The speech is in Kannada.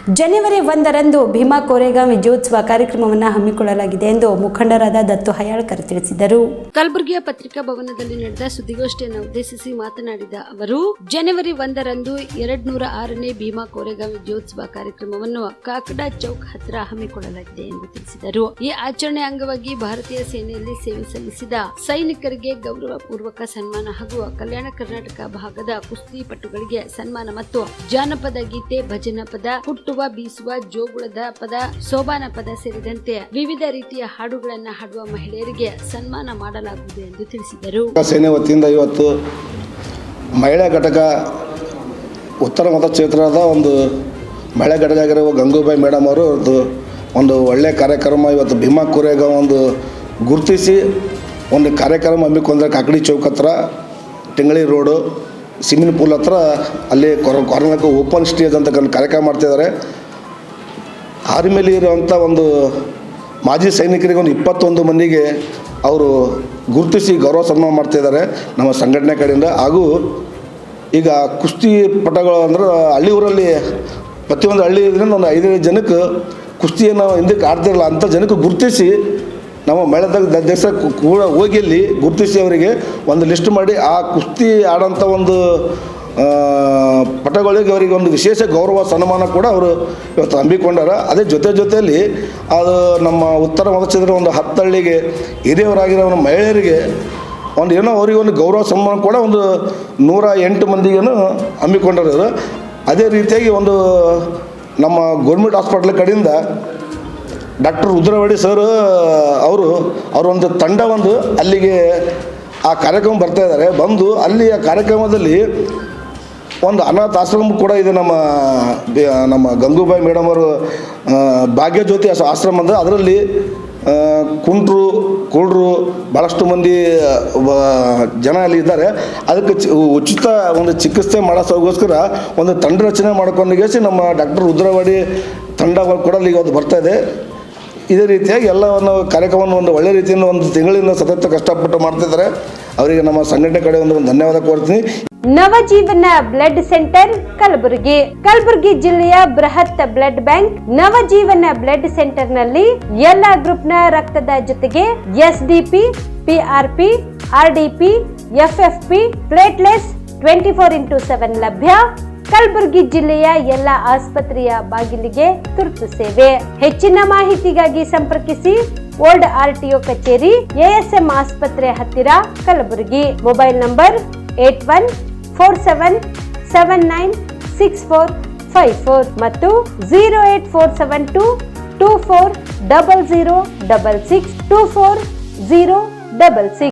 ಜನವರಿ 1ರಂದು ಭೀಮಾ ಕೋರೆಗಾಂವ್ ವಿಜಯೋತ್ಸವ ಕಾರ್ಯಕ್ರಮವನ್ನು ಹಮ್ಮಿಕೊಳ್ಳಲಾಗಿದೆ ಎಂದು ಮುಖಂಡರಾದ ದತ್ತು ಹಯಾಳ್ಕರ್ ತಿಳಿಸಿದರು. ಕಲಬುರಗಿಯ ಪತ್ರಿಕಾ ಭವನದಲ್ಲಿ ನಡೆದ ಸುದ್ದಿಗೋಷ್ಠಿಯನ್ನು ಉದ್ದೇಶಿಸಿ ಮಾತನಾಡಿದ ಅವರು, ಜನವರಿ 1ರಂದು 206ನೇ ಭೀಮಾ ಕೋರೆಗಾಂವ್ ವಿಜಯೋತ್ಸವ ಕಾರ್ಯಕ್ರಮವನ್ನು ಕಾಕಡಾ ಚೌಕ್ ಹತ್ರ ಹಮ್ಮಿಕೊಳ್ಳಲಾಗಿದೆ ಎಂದು ತಿಳಿಸಿದರು. ಈ ಆಚರಣೆ ಅಂಗವಾಗಿ ಭಾರತೀಯ ಸೇನೆಯಲ್ಲಿ ಸೇವೆ ಸಲ್ಲಿಸಿದ ಸೈನಿಕರಿಗೆ ಗೌರವ ಪೂರ್ವಕ ಸನ್ಮಾನ ಹಾಗೂ ಕಲ್ಯಾಣ ಕರ್ನಾಟಕ ಭಾಗದ ಕುಸ್ತಿ ಪಟುಗಳಿಗೆ ಸನ್ಮಾನ ಮತ್ತು ಜಾನಪದ ಗೀತೆ, ಭಜನಾ ಪದ, ಹುಟ್ಟುವ ಬೀಸುವ, ಜೋಗುಳದ ಪದ, ಸೋಬಾನ ಪದ ಸೇರಿದಂತೆ ವಿವಿಧ ರೀತಿಯ ಹಾಡುಗಳನ್ನು ಹಾಡುವ ಮಹಿಳೆಯರಿಗೆ ಸನ್ಮಾನ ಮಾಡಲಾಗುವುದು ಎಂದು ತಿಳಿಸಿದರು. ಸೇನೆ ವತಿಯಿಂದ ಇವತ್ತು ಮಹಿಳಾ ಘಟಕ ಉತ್ತರ ಮತಕ್ಷೇತ್ರದ ಒಂದು ಮಹಿಳಾ ಘಟಕ ಆಗಿರುವ ಗಂಗೂಬಾಯಿ ಮೇಡಮ್ ಅವರು ಒಂದು ಒಳ್ಳೆಯ ಕಾರ್ಯಕ್ರಮ ಇವತ್ತು ಭೀಮಾ ಕೋರೆಗಾಂವ್ ಒಂದು ಗುರುತಿಸಿ ಒಂದು ಕಾರ್ಯಕ್ರಮ ಹಮ್ಮಿಕೊಂಡ್ರೆ ಕಾಕಡಿ ಚೌಕ್ ಹತ್ರ ಟಿಂಗಳಿ ರೋಡು ಸ್ವಿಮ್ಮಿಂಗ್ ಪೂಲ್ ಹತ್ರ ಅಲ್ಲಿ ಕೊರೋನಾಕ್ಕೆ ಓಪನ್ ಸ್ಟೇಜ್ ಅಂತ ಕಾರ್ಯಕ್ರಮ ಮಾಡ್ತಿದ್ದಾರೆ. ಆರ್ಮಿಲಿ ಇರುವಂಥ ಒಂದು ಮಾಜಿ ಸೈನಿಕರಿಗೆ ಒಂದು 21 ಮಂದಿಗೆ ಅವರು ಗುರುತಿಸಿ ಗೌರವ ಸನ್ಮಾನ ಮಾಡ್ತಾಯಿದ್ದಾರೆ ನಮ್ಮ ಸಂಘಟನೆ ಕಡೆಯಿಂದ. ಹಾಗೂ ಈಗ ಕುಸ್ತಿ ಪಟಗಳು ಅಂದ್ರೆ ಹಳ್ಳಿ ಊರಲ್ಲಿ ಪ್ರತಿಯೊಂದು ಹಳ್ಳಿ ಇದರಿಂದ ಒಂದು 5 ಜನಕ್ಕೆ ಕುಸ್ತಿಯನ್ನು ಹಿಂದಕ್ಕೆ ಆಡ್ತಿರಲ್ಲ ಅಂಥ ಜನಕ್ಕೆ ಗುರುತಿಸಿ ನಮ್ಮ ಮಹಿಳಾ ಅಧ್ಯಕ್ಷ ಕೂಡ ಹೋಗಿ ಅಲ್ಲಿ ಗುರುತಿಸಿ ಅವರಿಗೆ ಒಂದು ಲಿಸ್ಟ್ ಮಾಡಿ ಆ ಕುಸ್ತಿ ಆಡೋಂಥ ಒಂದು ಪಟಗಳಿಗೆ ಅವರಿಗೆ ಒಂದು ವಿಶೇಷ ಗೌರವ ಸನ್ಮಾನ ಕೂಡ ಅವರು ಇವತ್ತು ಹಮ್ಮಿಕೊಂಡಾರ. ಅದೇ ಜೊತೆಯಲ್ಲಿ ಅದು ನಮ್ಮ ಉತ್ತರ ಮತಕ್ಷೇತ್ರದ ಒಂದು 10 ಹಳ್ಳಿಗೆ ಹಿರಿಯವರಾಗಿರೋ ಮಹಿಳೆಯರಿಗೆ ಒಂದು ಏನೋ ಅವರಿಗೆ ಒಂದು ಗೌರವ ಸನ್ಮಾನ ಕೂಡ ಒಂದು 108 ಮಂದಿಗೇನು ಹಮ್ಮಿಕೊಂಡರು. ಅದೇ ರೀತಿಯಾಗಿ ಒಂದು ನಮ್ಮ ಗೌರ್ಮೆಂಟ್ ಹಾಸ್ಪಿಟ್ಲ್ ಕಡೆಯಿಂದ ಡಾಕ್ಟರ್ ರುದ್ರವಾಡಿ ಸರ್ ಅವರೊಂದು ತಂಡ ಅಲ್ಲಿಗೆ ಆ ಕಾರ್ಯಕ್ರಮ ಬರ್ತಾಯಿದ್ದಾರೆ. ಬಂದು ಅಲ್ಲಿ ಆ ಕಾರ್ಯಕ್ರಮದಲ್ಲಿ ಒಂದು ಅನಾಥ ಆಶ್ರಮ ಕೂಡ ಇದೆ. ನಮ್ಮ ಗಂಗೂಬಾಯಿ ಮೇಡಮ್ ಅವರು ಭಾಗ್ಯಜ್ಯೋತಿ ಆಶ್ರಮ ಅಂದರೆ ಅದರಲ್ಲಿ ಕುಂಡ್ರು ಭಾಳಷ್ಟು ಮಂದಿ ಜನ ಅಲ್ಲಿ ಇದ್ದಾರೆ. ಅದಕ್ಕೆ ಉಚಿತ ಒಂದು ಚಿಕಿತ್ಸೆ ಮಾಡೋಕ್ಕೋಸ್ಕರ ಒಂದು ತಂಡ ರಚನೆ ಮಾಡ್ಕೊಂಡು ನಮ್ಮ ಡಾಕ್ಟರ್ ರುದ್ರವಾಡಿ ತಂಡಗಳು ಕೂಡ ಅಲ್ಲಿಗೆ ಅದು ಬರ್ತಾಯಿದೆ. ಇದೇ ರೀತಿಯಾಗಿ ಎಲ್ಲವನ್ನು ಕಾರ್ಯಕ್ರಮವನ್ನು ಒಂದು ಒಳ್ಳೆ ರೀತಿಯಿಂದ ಒಂದು ತಿಂಗಳಿಂದ ಸತತ ಕಷ್ಟಪಟ್ಟು ಮಾಡ್ತಿದ್ದಾರೆ. ಅವರಿಗೆ ನಮ್ಮ ಸಂಘಟನೆ ಕಡೆ ಒಂದು ಧನ್ಯವಾದ ಕೊಡ್ತೀನಿ. ನವಜೀವನ ಬ್ಲಡ್ ಸೆಂಟರ್ ಕಲಬುರಗಿ ಜಿಲ್ಲೆಯ ಬೃಹತ್ blood bank Navajeevan blood centre ನಲ್ಲಿ ಎಲ್ಲಾ ಗ್ರೂಪ್ ನ ರಕ್ತದ ಜೊತೆಗೆ SDP, PRP, RDP, FFP, platelets 24x7 ಲಭ್ಯ. ಕಲಬುರಗಿ ಜಿಲ್ಲೆಯ ಎಲ್ಲ ಆಸ್ಪತ್ರೆಯ ಬಾಗಿಲಿಗೆ ತುರ್ತು ಸೇವೆ. ಹೆಚ್ಚಿನ ಮಾಹಿತಿಗಾಗಿ ಸಂಪರ್ಕಿಸಿ ಓಲ್ಡ್ RTO ಕಚೇರಿ, ASM ಆಸ್ಪತ್ರೆ ಹತ್ತಿರ, ಕಲಬುರಗಿ. ಮೊಬೈಲ್ ನಂಬರ್ 8147796454 ಮತ್ತು 08472240066 240066.